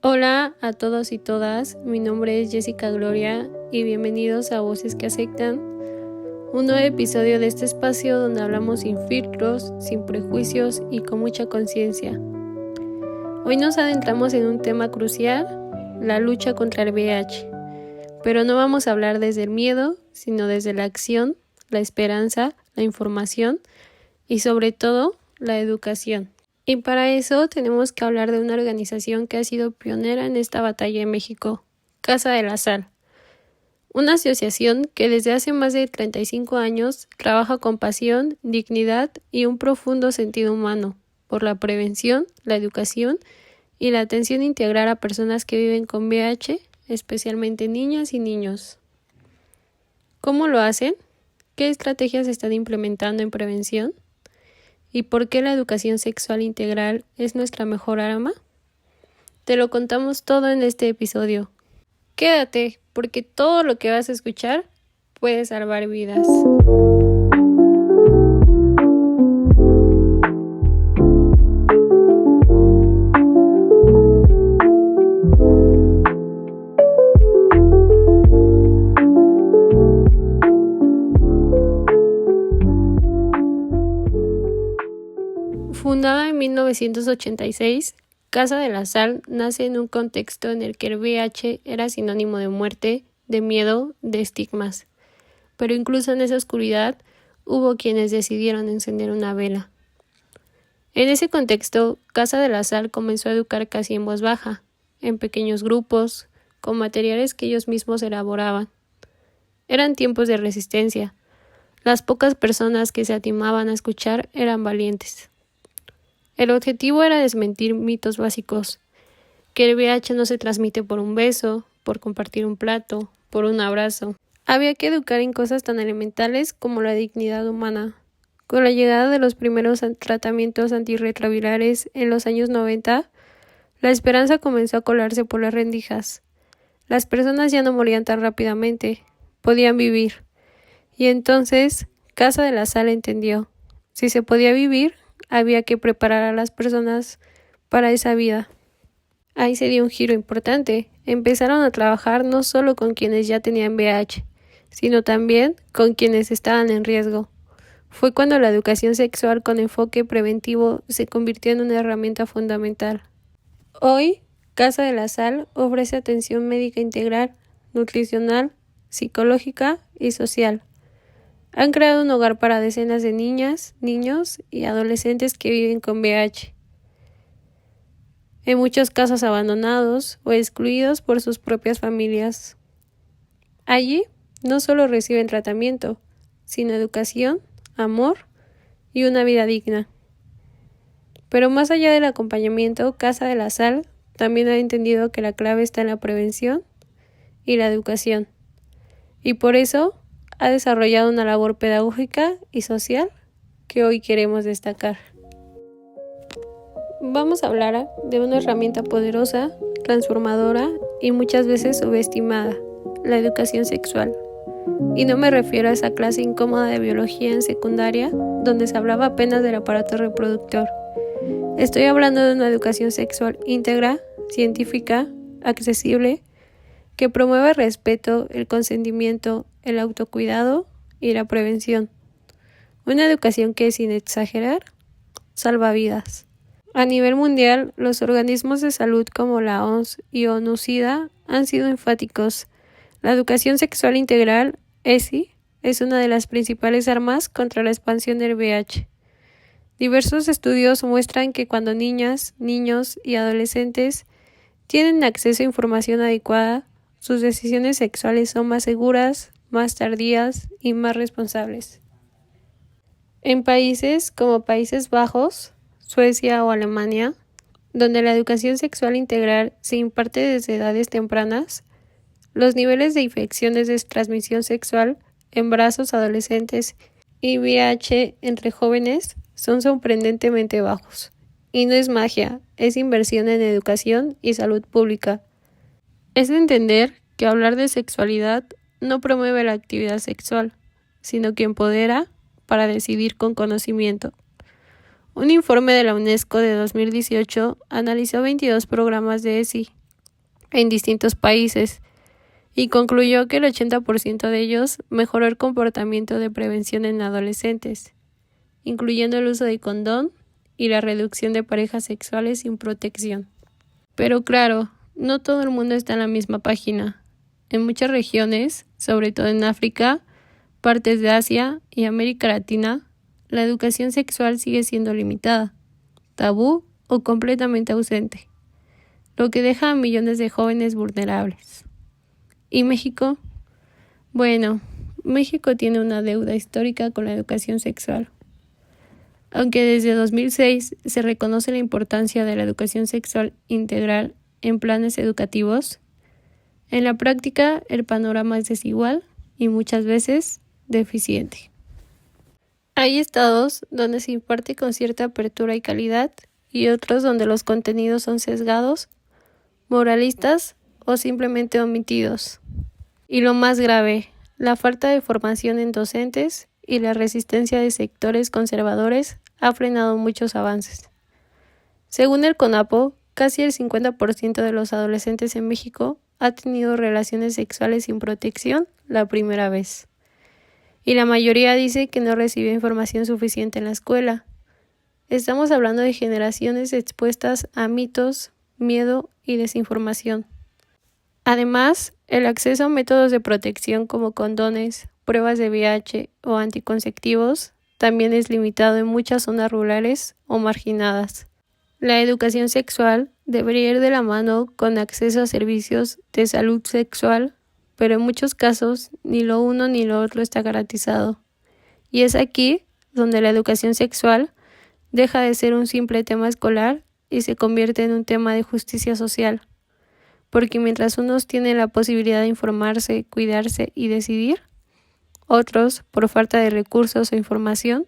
Hola a todos y todas, mi nombre es Jessica Gloria y bienvenidos a Voces que Aceptan, un nuevo episodio de este espacio donde hablamos sin filtros, sin prejuicios y con mucha conciencia. Hoy nos adentramos en un tema crucial, la lucha contra el VIH, pero no vamos a hablar desde el miedo, sino desde la acción, la esperanza, la información y sobre todo la educación. Y para eso tenemos que hablar de una organización que ha sido pionera en esta batalla en México, Casa de la Sal. Una asociación que desde hace más de 35 años trabaja con pasión, dignidad y un profundo sentido humano por la prevención, la educación y la atención integral a personas que viven con VIH, especialmente niñas y niños. ¿Cómo lo hacen? ¿Qué estrategias están implementando en prevención? ¿Y por qué la educación sexual integral es nuestra mejor arma? Te lo contamos todo en este episodio. Quédate, porque todo lo que vas a escuchar puede salvar vidas. Fundada en 1986, Casa de la Sal nace en un contexto en el que el VIH era sinónimo de muerte, de miedo, de estigmas. Pero incluso en esa oscuridad hubo quienes decidieron encender una vela. En ese contexto, Casa de la Sal comenzó a educar casi en voz baja, en pequeños grupos, con materiales que ellos mismos elaboraban. Eran tiempos de resistencia. Las pocas personas que se animaban a escuchar eran valientes. El objetivo era desmentir mitos básicos, que el VIH no se transmite por un beso, por compartir un plato, por un abrazo. Había que educar en cosas tan elementales como la dignidad humana. Con la llegada de los primeros tratamientos antirretrovirales en los años 90, la esperanza comenzó a colarse por las rendijas. Las personas ya no morían tan rápidamente, podían vivir. Y entonces, Casa de la Sal entendió, si se podía vivir, había que preparar a las personas para esa vida. Ahí se dio un giro importante. Empezaron a trabajar no solo con quienes ya tenían VIH, sino también con quienes estaban en riesgo. Fue cuando la educación sexual con enfoque preventivo se convirtió en una herramienta fundamental. Hoy, Casa de la Sal ofrece atención médica integral, nutricional, psicológica y social. Han creado un hogar para decenas de niñas, niños y adolescentes que viven con VIH. En muchos casos abandonados o excluidos por sus propias familias. Allí no solo reciben tratamiento, sino educación, amor y una vida digna. Pero más allá del acompañamiento, Casa de la Sal también ha entendido que la clave está en la prevención y la educación. Y por eso ha desarrollado una labor pedagógica y social que hoy queremos destacar. Vamos a hablar de una herramienta poderosa, transformadora y muchas veces subestimada, la educación sexual. Y no me refiero a esa clase incómoda de biología en secundaria, donde se hablaba apenas del aparato reproductor. Estoy hablando de una educación sexual íntegra, científica, accesible, que promueve el respeto, el consentimiento, el autocuidado y la prevención. Una educación que, sin exagerar, salva vidas. A nivel mundial, los organismos de salud como la OMS y ONU-SIDA han sido enfáticos. La educación sexual integral, ESI, es una de las principales armas contra la expansión del VIH. Diversos estudios muestran que cuando niñas, niños y adolescentes tienen acceso a información adecuada, sus decisiones sexuales son más seguras, más tardías y más responsables. En países como Países Bajos, Suecia o Alemania, donde la educación sexual integral se imparte desde edades tempranas, los niveles de infecciones de transmisión sexual, embarazos adolescentes y VIH entre jóvenes son sorprendentemente bajos. Y no es magia, es inversión en educación y salud pública. Es de entender que hablar de sexualidad no promueve la actividad sexual, sino que empodera para decidir con conocimiento. Un informe de la UNESCO de 2018 analizó 22 programas de ESI en distintos países y concluyó que el 80% de ellos mejoró el comportamiento de prevención en adolescentes, incluyendo el uso de condón y la reducción de parejas sexuales sin protección. Pero claro, no todo el mundo está en la misma página. En muchas regiones, sobre todo en África, partes de Asia y América Latina, la educación sexual sigue siendo limitada, tabú o completamente ausente, lo que deja a millones de jóvenes vulnerables. ¿Y México? Bueno, México tiene una deuda histórica con la educación sexual. Aunque desde 2006 se reconoce la importancia de la educación sexual integral en planes educativos, en la práctica el panorama es desigual y muchas veces deficiente. Hay estados donde se imparte con cierta apertura y calidad y otros donde los contenidos son sesgados, moralistas o simplemente omitidos. Y lo más grave, la falta de formación en docentes y la resistencia de sectores conservadores ha frenado muchos avances. Según el CONAPO, casi el 50% de los adolescentes en México ha tenido relaciones sexuales sin protección la primera vez. Y la mayoría dice que no recibe información suficiente en la escuela. Estamos hablando de generaciones expuestas a mitos, miedo y desinformación. Además, el acceso a métodos de protección como condones, pruebas de VIH o anticonceptivos también es limitado en muchas zonas rurales o marginadas. La educación sexual debería ir de la mano con acceso a servicios de salud sexual, pero en muchos casos ni lo uno ni lo otro está garantizado. Y es aquí donde la educación sexual deja de ser un simple tema escolar y se convierte en un tema de justicia social. Porque mientras unos tienen la posibilidad de informarse, cuidarse y decidir, otros, por falta de recursos o información,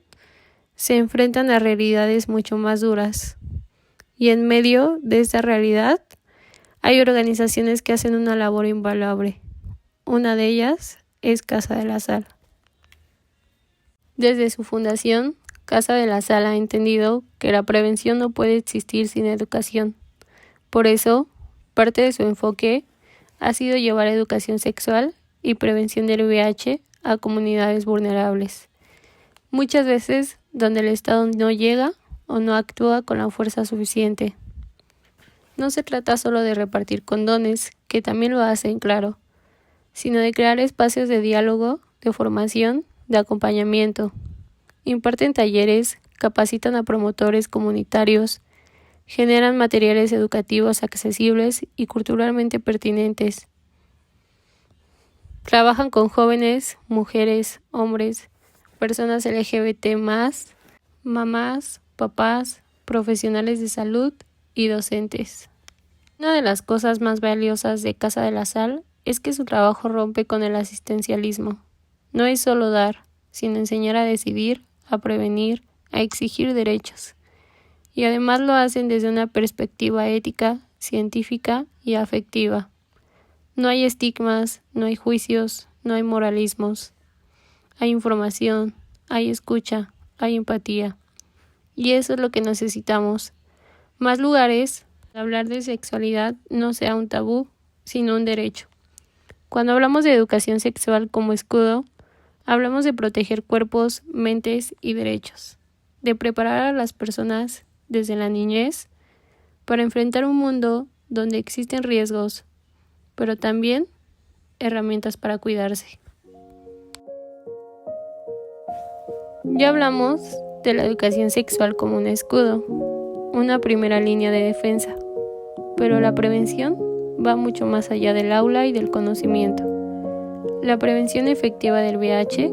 se enfrentan a realidades mucho más duras. Y en medio de esta realidad, hay organizaciones que hacen una labor invaluable. Una de ellas es Casa de la Sal. Desde su fundación, Casa de la Sal ha entendido que la prevención no puede existir sin educación. Por eso, parte de su enfoque ha sido llevar educación sexual y prevención del VIH a comunidades vulnerables, muchas veces donde el Estado no llega o no actúa con la fuerza suficiente. No se trata solo de repartir condones, que también lo hacen, claro, sino de crear espacios de diálogo, de formación, de acompañamiento. Imparten talleres, capacitan a promotores comunitarios, generan materiales educativos accesibles y culturalmente pertinentes. Trabajan con jóvenes, mujeres, hombres, personas LGBT+, mamás, papás, profesionales de salud y docentes. Una de las cosas más valiosas de Casa de la Sal es que su trabajo rompe con el asistencialismo. No es solo dar, sino enseñar a decidir, a prevenir, a exigir derechos. Y además lo hacen desde una perspectiva ética, científica y afectiva. No hay estigmas, no hay juicios, no hay moralismos. Hay información, hay escucha, hay empatía. Y eso es lo que necesitamos. Más lugares, hablar de sexualidad no sea un tabú, sino un derecho. Cuando hablamos de educación sexual como escudo, hablamos de proteger cuerpos, mentes y derechos, de preparar a las personas desde la niñez para enfrentar un mundo donde existen riesgos, pero también herramientas para cuidarse. Ya hablamos de la educación sexual como un escudo, una primera línea de defensa, pero la prevención va mucho más allá del aula y del conocimiento. La prevención efectiva del VIH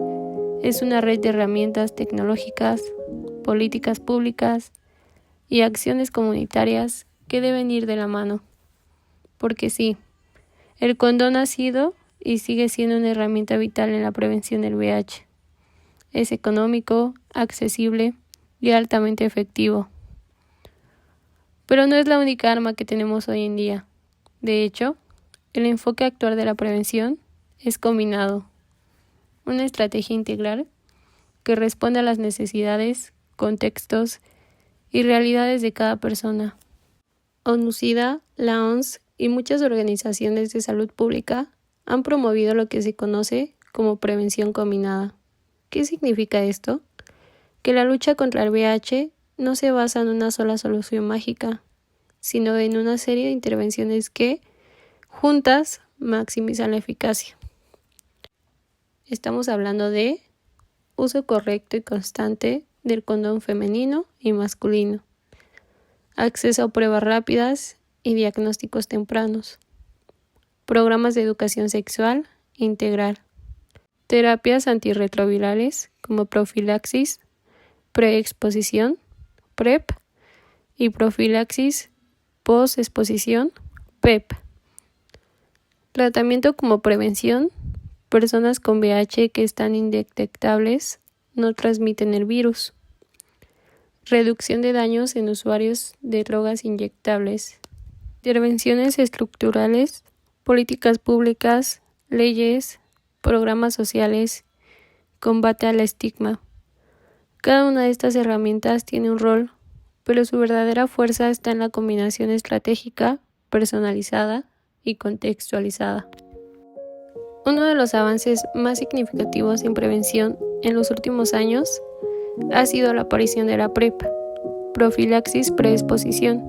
es una red de herramientas tecnológicas, políticas públicas y acciones comunitarias que deben ir de la mano. Porque sí, el condón ha sido y sigue siendo una herramienta vital en la prevención del VIH. Es económico, accesible y altamente efectivo. Pero no es la única arma que tenemos hoy en día. De hecho, el enfoque actual de la prevención es combinado. Una estrategia integral que responde a las necesidades, contextos y realidades de cada persona. ONU-SIDA, la OMS y muchas organizaciones de salud pública han promovido lo que se conoce como prevención combinada. ¿Qué significa esto? Que la lucha contra el VIH no se basa en una sola solución mágica, sino en una serie de intervenciones que, juntas, maximizan la eficacia. Estamos hablando de uso correcto y constante del condón femenino y masculino, acceso a pruebas rápidas y diagnósticos tempranos, programas de educación sexual integral, terapias antirretrovirales como profilaxis, preexposición, PrEP, y profilaxis postexposición, PEP. Tratamiento como prevención. Personas con VIH que están indetectables no transmiten el virus. Reducción de daños en usuarios de drogas inyectables. Intervenciones estructurales, políticas públicas, leyes, programas sociales, combate al estigma. Cada una de estas herramientas tiene un rol, pero su verdadera fuerza está en la combinación estratégica, personalizada y contextualizada. Uno de los avances más significativos en prevención en los últimos años ha sido la aparición de la PrEP, profilaxis preexposición.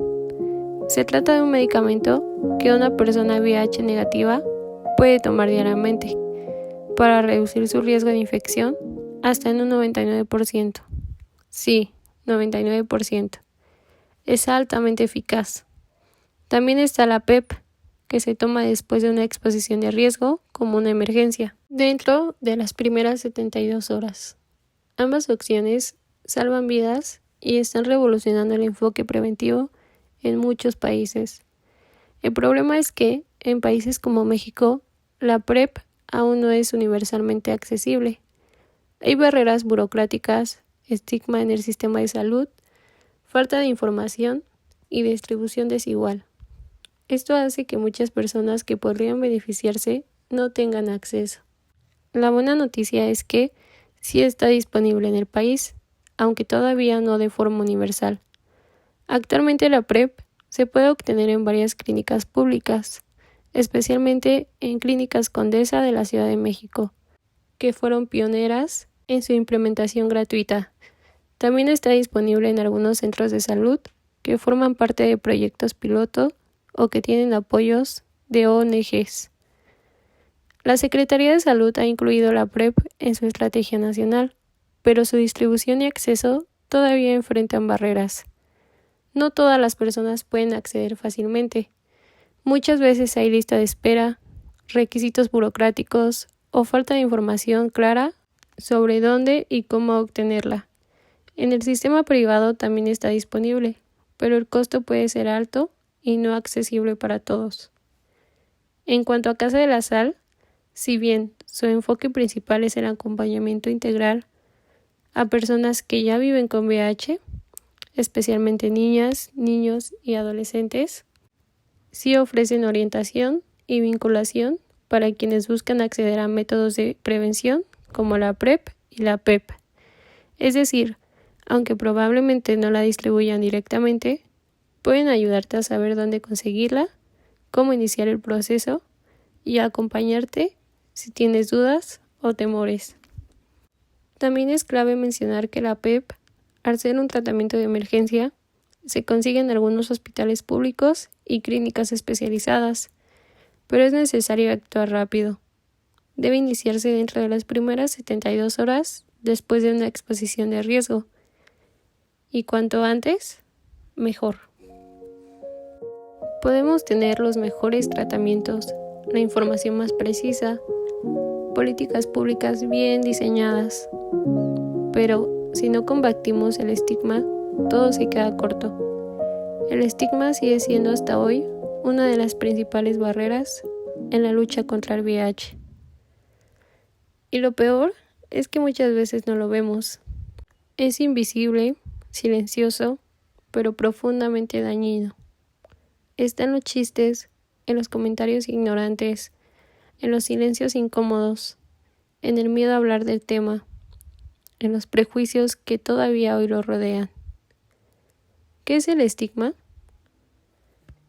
Se trata de un medicamento que una persona VIH negativa puede tomar diariamente para reducir su riesgo de infección hasta en un 99%. Sí, 99%. Es altamente eficaz. También está la PEP, que se toma después de una exposición de riesgo como una emergencia, dentro de las primeras 72 horas. Ambas opciones salvan vidas y están revolucionando el enfoque preventivo en muchos países. El problema es que, en países como México, la PrEP aún no es universalmente accesible. Hay barreras burocráticas, estigma en el sistema de salud, falta de información y distribución desigual. Esto hace que muchas personas que podrían beneficiarse no tengan acceso. La buena noticia es que sí está disponible en el país, aunque todavía no de forma universal. Actualmente la PrEP se puede obtener en varias clínicas públicas, especialmente en Clínicas Condesa de la Ciudad de México, que fueron pioneras en su implementación gratuita. También está disponible en algunos centros de salud que forman parte de proyectos piloto o que tienen apoyos de ONGs. La Secretaría de Salud ha incluido la PrEP en su estrategia nacional, pero su distribución y acceso todavía enfrentan barreras. No todas las personas pueden acceder fácilmente. Muchas veces hay lista de espera, requisitos burocráticos o falta de información clara sobre dónde y cómo obtenerla. En el sistema privado también está disponible, pero el costo puede ser alto y no accesible para todos. En cuanto a Casa de la Sal, si bien su enfoque principal es el acompañamiento integral a personas que ya viven con VIH, especialmente niñas, niños y adolescentes, sí ofrecen orientación y vinculación para quienes buscan acceder a métodos de prevención como la PrEP y la PEP. Es decir, aunque probablemente no la distribuyan directamente, pueden ayudarte a saber dónde conseguirla, cómo iniciar el proceso y acompañarte si tienes dudas o temores. También es clave mencionar que la PEP, al ser un tratamiento de emergencia, se consigue en algunos hospitales públicos y clínicas especializadas, pero es necesario actuar rápido. Debe iniciarse dentro de las primeras 72 horas después de una exposición de riesgo, y cuanto antes, mejor. Podemos tener los mejores tratamientos, la información más precisa, políticas públicas bien diseñadas, pero si no combatimos el estigma, todo se queda corto. El estigma sigue siendo hasta hoy una de las principales barreras en la lucha contra el VIH. Y lo peor es que muchas veces no lo vemos. Es invisible, silencioso, pero profundamente dañino. Está en los chistes, en los comentarios ignorantes, en los silencios incómodos, en el miedo a hablar del tema, en los prejuicios que todavía hoy lo rodean. ¿Qué es el estigma?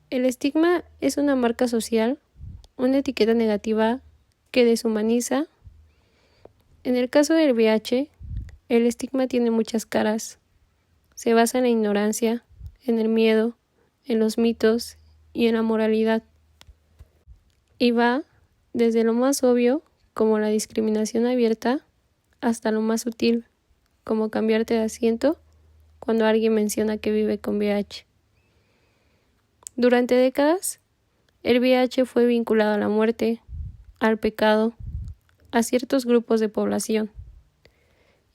El estigma es una marca social, una etiqueta negativa que deshumaniza. En el caso del VIH, el estigma tiene muchas caras. Se basa en la ignorancia, en el miedo, en los mitos y en la moralidad. Y va desde lo más obvio, como la discriminación abierta, hasta lo más sutil, como cambiarte de asiento cuando alguien menciona que vive con VIH. Durante décadas, el VIH fue vinculado a la muerte, al pecado, a ciertos grupos de población.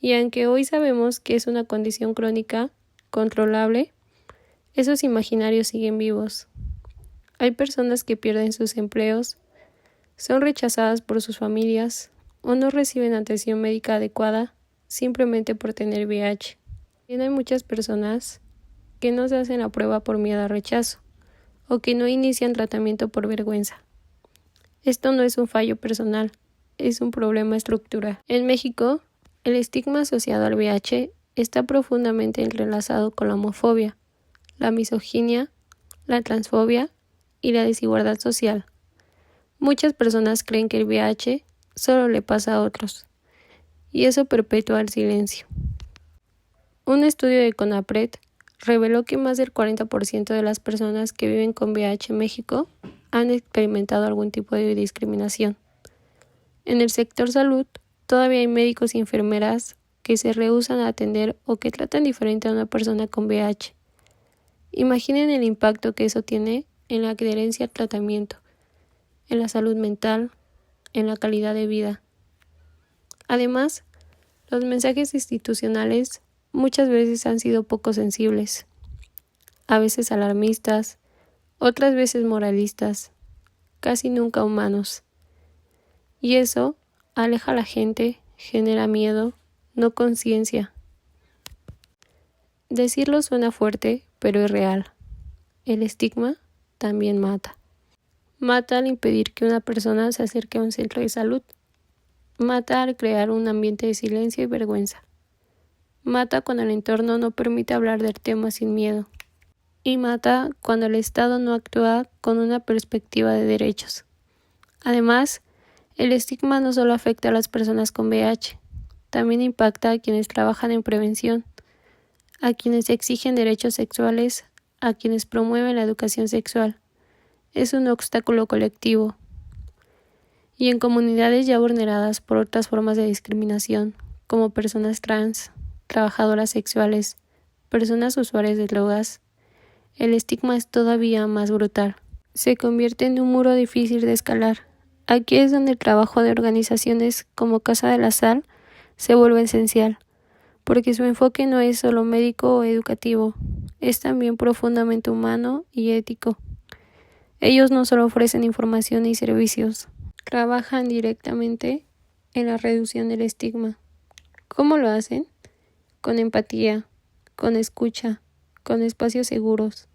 Y aunque hoy sabemos que es una condición crónica, controlable, esos imaginarios siguen vivos. Hay personas que pierden sus empleos, son rechazadas por sus familias o no reciben atención médica adecuada simplemente por tener VIH. También hay muchas personas que no se hacen la prueba por miedo al rechazo o que no inician tratamiento por vergüenza. Esto no es un fallo personal, es un problema estructural. En México, el estigma asociado al VIH está profundamente entrelazado con la homofobia, la misoginia, la transfobia y la desigualdad social. Muchas personas creen que el VIH solo le pasa a otros, y eso perpetúa el silencio. Un estudio de CONAPRED reveló que más del 40% de las personas que viven con VIH en México han experimentado algún tipo de discriminación. En el sector salud, todavía hay médicos y enfermeras que se rehúsan a atender o que tratan diferente a una persona con VIH. Imaginen el impacto que eso tiene en la adherencia al tratamiento, en la salud mental, en la calidad de vida. Además, los mensajes institucionales muchas veces han sido poco sensibles, a veces alarmistas, otras veces moralistas, casi nunca humanos. Y eso aleja a la gente, genera miedo, no conciencia. Decirlo suena fuerte, pero es real. El estigma también mata. Mata al impedir que una persona se acerque a un centro de salud. Mata al crear un ambiente de silencio y vergüenza. Mata cuando el entorno no permite hablar del tema sin miedo. Y mata cuando el Estado no actúa con una perspectiva de derechos. Además, el estigma no solo afecta a las personas con VIH, también impacta a quienes trabajan en prevención, a quienes exigen derechos sexuales, a quienes promueven la educación sexual. Es un obstáculo colectivo. Y en comunidades ya vulneradas por otras formas de discriminación, como personas trans, trabajadoras sexuales, personas usuarias de drogas, el estigma es todavía más brutal. Se convierte en un muro difícil de escalar. Aquí es donde el trabajo de organizaciones como Casa de la Sal se vuelve esencial, porque su enfoque no es solo médico o educativo, es también profundamente humano y ético. Ellos no solo ofrecen información y servicios, trabajan directamente en la reducción del estigma. ¿Cómo lo hacen? Con empatía, con escucha, con espacios seguros.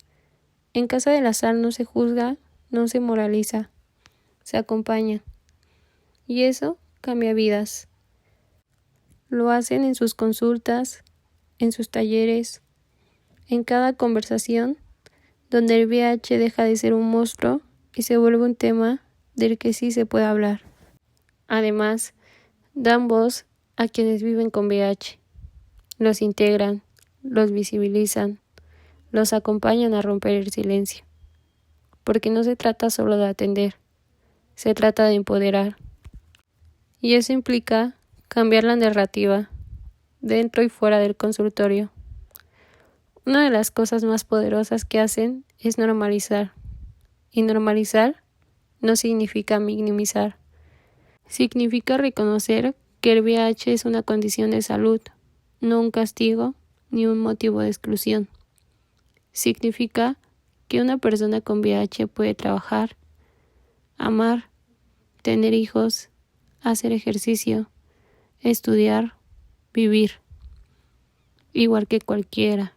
En Casa de la Sal no se juzga, no se moraliza, se acompaña. Y eso cambia vidas. Lo hacen en sus consultas, en sus talleres, en cada conversación, donde el VIH deja de ser un monstruo y se vuelve un tema del que sí se puede hablar. Además, dan voz a quienes viven con VIH. Los integran, los visibilizan, los acompañan a romper el silencio. Porque no se trata solo de atender, se trata de empoderar. Y eso implica cambiar la narrativa, dentro y fuera del consultorio. Una de las cosas más poderosas que hacen es normalizar. Y normalizar no significa minimizar. Significa reconocer que el VIH es una condición de salud, no un castigo ni un motivo de exclusión. Significa que una persona con VIH puede trabajar, amar, tener hijos, hacer ejercicio, estudiar, vivir, igual que cualquiera.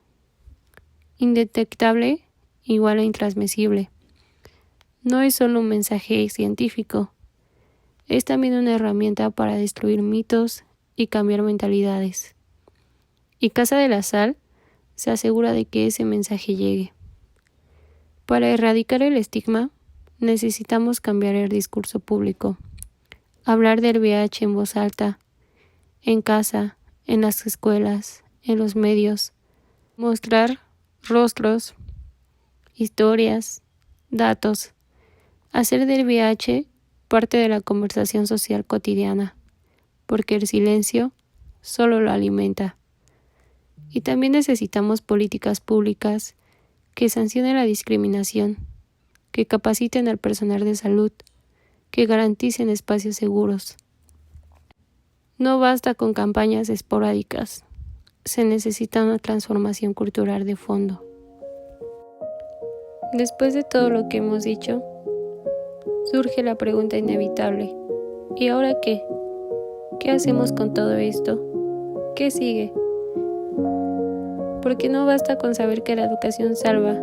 Indetectable igual a intransmisible. No es solo un mensaje científico, es también una herramienta para destruir mitos y cambiar mentalidades. Y Casa de la Sal se asegura de que ese mensaje llegue. Para erradicar el estigma, necesitamos cambiar el discurso público, hablar del VIH en voz alta, en casa, en las escuelas, en los medios, mostrar rostros, historias, datos, hacer del VIH parte de la conversación social cotidiana, porque el silencio solo lo alimenta. Y también necesitamos políticas públicas que sancionen la discriminación, que capaciten al personal de salud, que garanticen espacios seguros. No basta con campañas esporádicas, se necesita una transformación cultural de fondo. Después de todo lo que hemos dicho, surge la pregunta inevitable: ¿y ahora qué? ¿Qué hacemos con todo esto? ¿Qué sigue? Porque no basta con saber que la educación salva,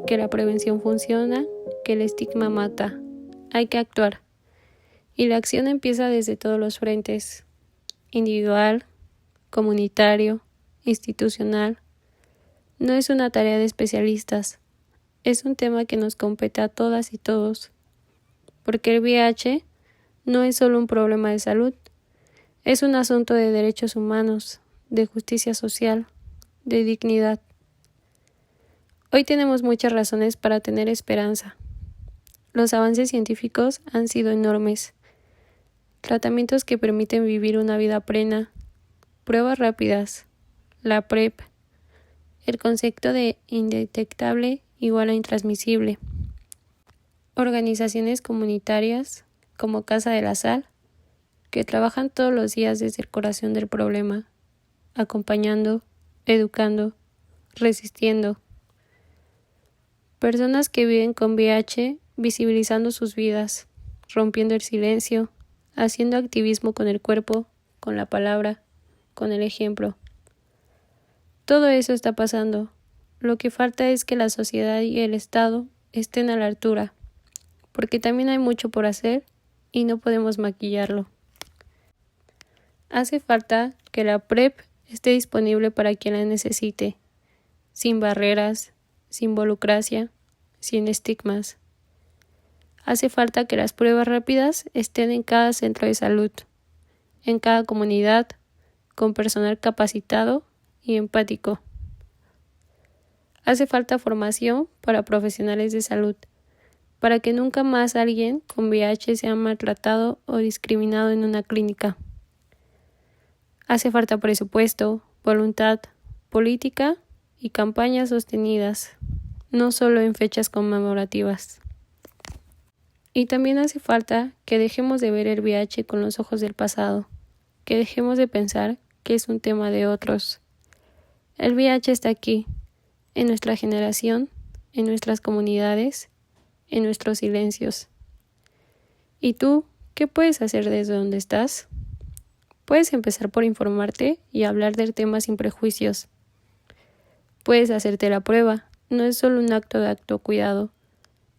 que la prevención funciona, que el estigma mata. Hay que actuar. Y la acción empieza desde todos los frentes: individual, comunitario, institucional. No es una tarea de especialistas, es un tema que nos compete a todas y todos. Porque el VIH no es solo un problema de salud, es un asunto de derechos humanos, de justicia social, de dignidad. Hoy tenemos muchas razones para tener esperanza. Los avances científicos han sido enormes. Tratamientos que permiten vivir una vida plena, pruebas rápidas, la PrEP, el concepto de indetectable igual a intransmisible, organizaciones comunitarias como Casa de la Sal, que trabajan todos los días desde el corazón del problema, acompañando, educando, resistiendo. Personas que viven con VIH visibilizando sus vidas, rompiendo el silencio, haciendo activismo con el cuerpo, con la palabra, con el ejemplo. Todo eso está pasando. Lo que falta es que la sociedad y el Estado estén a la altura, porque también hay mucho por hacer y no podemos maquillarlo. Hace falta que la PrEP esté disponible para quien la necesite, sin barreras, sin burocracia, sin estigmas. Hace falta que las pruebas rápidas estén en cada centro de salud, en cada comunidad, con personal capacitado y empático. Hace falta formación para profesionales de salud, para que nunca más alguien con VIH sea maltratado o discriminado en una clínica. Hace falta presupuesto, voluntad, política y campañas sostenidas, no solo en fechas conmemorativas. Y también hace falta que dejemos de ver el VIH con los ojos del pasado, que dejemos de pensar que es un tema de otros. El VIH está aquí, en nuestra generación, en nuestras comunidades, en nuestros silencios. ¿Y tú qué puedes hacer desde donde estás? Puedes empezar por informarte y hablar del tema sin prejuicios. Puedes hacerte la prueba, no es solo un acto de autocuidado,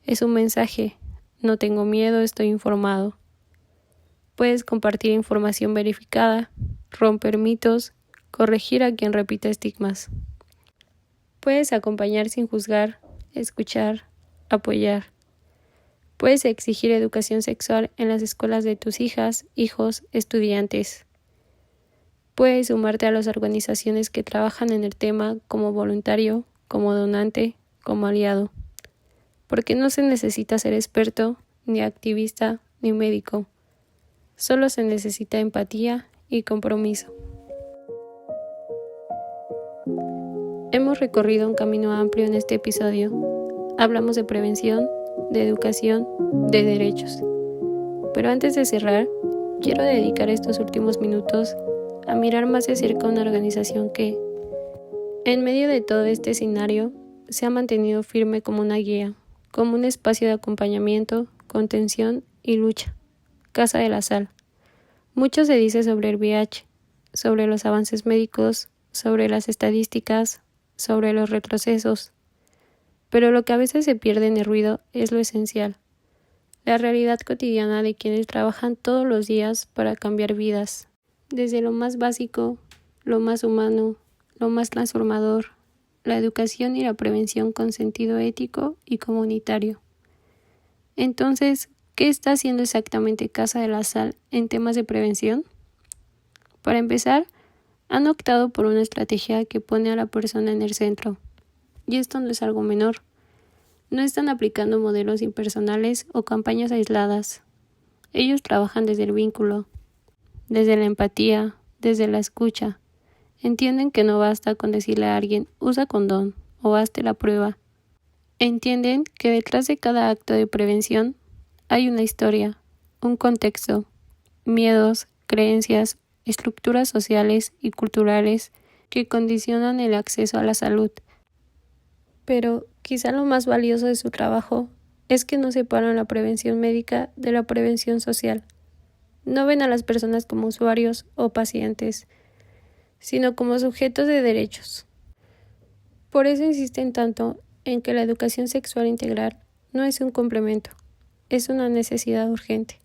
es un mensaje: no tengo miedo, estoy informado. Puedes compartir información verificada, romper mitos, corregir a quien repite estigmas. Puedes acompañar sin juzgar, escuchar, apoyar. Puedes exigir educación sexual en las escuelas de tus hijas, hijos, estudiantes. Puedes sumarte a las organizaciones que trabajan en el tema como voluntario, como donante, como aliado. Porque no se necesita ser experto, ni activista, ni médico. Solo se necesita empatía y compromiso. Hemos recorrido un camino amplio en este episodio. Hablamos de prevención, de educación, de derechos. Pero antes de cerrar, quiero dedicar estos últimos minutos a mirar más de cerca una organización que, en medio de todo este escenario, se ha mantenido firme como una guía, como un espacio de acompañamiento, contención y lucha. Casa de la Sal. Mucho se dice sobre el VIH, sobre los avances médicos, sobre las estadísticas, sobre los retrocesos. Pero lo que a veces se pierde en el ruido es lo esencial, la realidad cotidiana de quienes trabajan todos los días para cambiar vidas, desde lo más básico, lo más humano, lo más transformador, la educación y la prevención con sentido ético y comunitario. Entonces, ¿qué está haciendo exactamente Casa de la Sal en temas de prevención? Para empezar, han optado por una estrategia que pone a la persona en el centro. Y esto no es algo menor. No están aplicando modelos impersonales o campañas aisladas. Ellos trabajan desde el vínculo, desde la empatía, desde la escucha. Entienden que no basta con decirle a alguien, usa condón o hazte la prueba. Entienden que detrás de cada acto de prevención hay una historia, un contexto, miedos, creencias, estructuras sociales y culturales que condicionan el acceso a la salud. Pero quizá lo más valioso de su trabajo es que no separan la prevención médica de la prevención social. No ven a las personas como usuarios o pacientes, sino como sujetos de derechos. Por eso insisten tanto en que la educación sexual integral no es un complemento, es una necesidad urgente.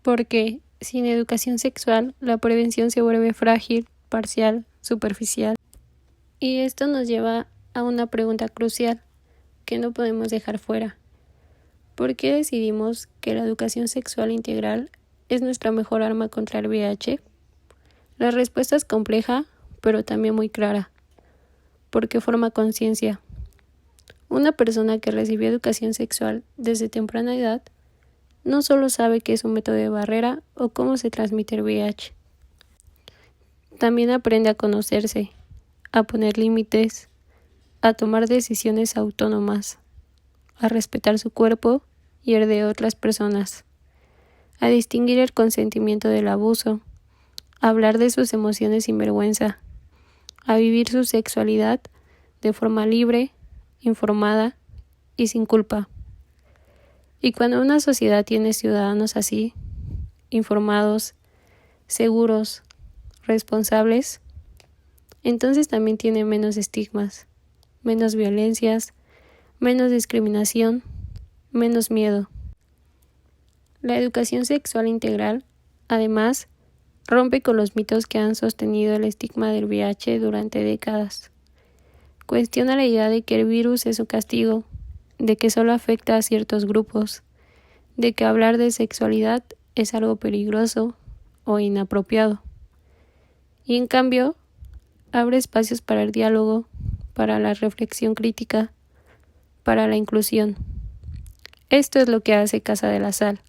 Porque sin educación sexual, la prevención se vuelve frágil, parcial, superficial. Y esto nos lleva a una pregunta crucial que no podemos dejar fuera. ¿Por qué decidimos que la educación sexual integral es nuestra mejor arma contra el VIH? La respuesta es compleja, pero también muy clara. Porque forma conciencia. Una persona que recibió educación sexual desde temprana edad no solo sabe qué es un método de barrera o cómo se transmite el VIH. También aprende a conocerse, a poner límites, a tomar decisiones autónomas, a respetar su cuerpo y el de otras personas, a distinguir el consentimiento del abuso, a hablar de sus emociones sin vergüenza, a vivir su sexualidad de forma libre, informada y sin culpa. Y cuando una sociedad tiene ciudadanos así, informados, seguros, responsables, entonces también tiene menos estigmas, menos violencias, menos discriminación, menos miedo. La educación sexual integral, además, rompe con los mitos que han sostenido el estigma del VIH durante décadas. Cuestiona la idea de que el virus es un castigo, de que solo afecta a ciertos grupos, de que hablar de sexualidad es algo peligroso o inapropiado. Y en cambio, abre espacios para el diálogo, para la reflexión crítica, para la inclusión. Esto es lo que hace Casa de la Sal.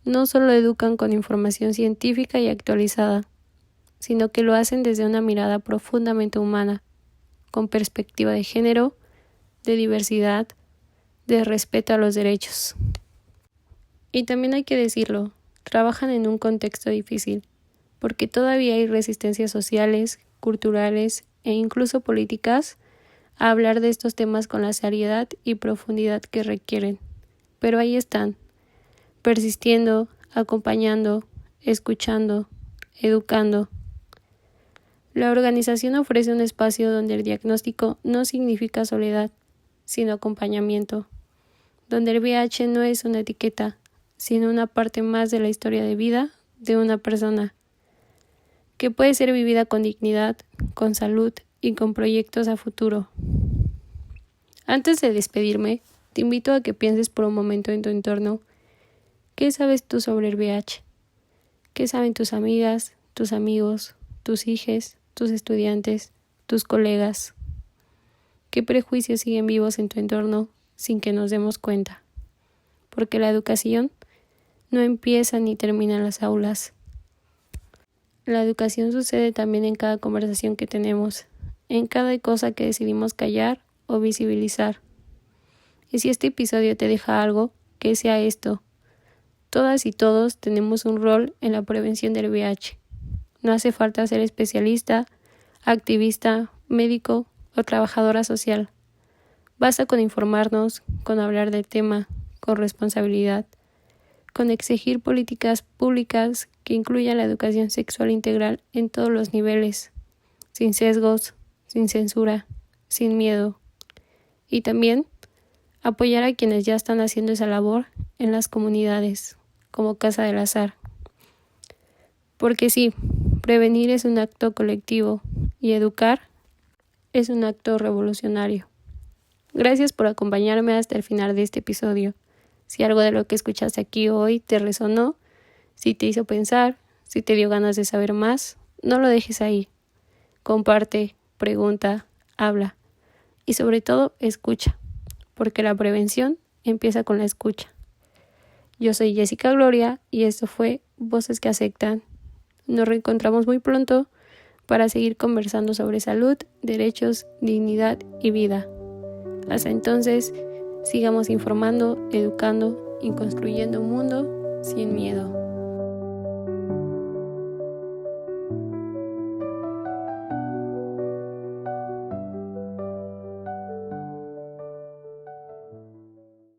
No solo educan con información científica y actualizada, sino que lo hacen desde una mirada profundamente humana, con perspectiva de género, de diversidad, de respeto a los derechos. Y también hay que decirlo, trabajan en un contexto difícil, porque todavía hay resistencias sociales, culturales e incluso políticas a hablar de estos temas con la seriedad y profundidad que requieren. Pero ahí están, persistiendo, acompañando, escuchando, educando. La organización ofrece un espacio donde el diagnóstico no significa soledad, sino acompañamiento, donde el VIH no es una etiqueta, sino una parte más de la historia de vida de una persona, que puede ser vivida con dignidad, con salud y con proyectos a futuro. Antes de despedirme, te invito a que pienses por un momento en tu entorno. ¿Qué sabes tú sobre el VIH? ¿Qué saben tus amigas, tus amigos, tus hijos, tus estudiantes, tus colegas? ¿Qué prejuicios siguen vivos en tu entorno sin que nos demos cuenta? Porque la educación no empieza ni termina en las aulas. La educación sucede también en cada conversación que tenemos, en cada cosa que decidimos callar o visibilizar. Y si este episodio te deja algo, que sea esto. Todas y todos tenemos un rol en la prevención del VIH. No hace falta ser especialista, activista, médico o trabajadora social. Basta con informarnos, con hablar del tema, con responsabilidad, con exigir políticas públicas que incluyan la educación sexual integral en todos los niveles, sin sesgos, sin censura, sin miedo. Y también apoyar a quienes ya están haciendo esa labor en las comunidades, como Casa de la Sal. Porque sí, prevenir es un acto colectivo y educar es un acto revolucionario. Gracias por acompañarme hasta el final de este episodio. Si algo de lo que escuchaste aquí hoy te resonó, si te hizo pensar, si te dio ganas de saber más, no lo dejes ahí. Comparte, pregunta, habla y sobre todo escucha, porque la prevención empieza con la escucha. Yo soy Jessica Gloria y esto fue Voces que Aceptan. Nos reencontramos muy pronto para seguir conversando sobre salud, derechos, dignidad y vida. Hasta entonces, sigamos informando, educando y construyendo un mundo sin miedo.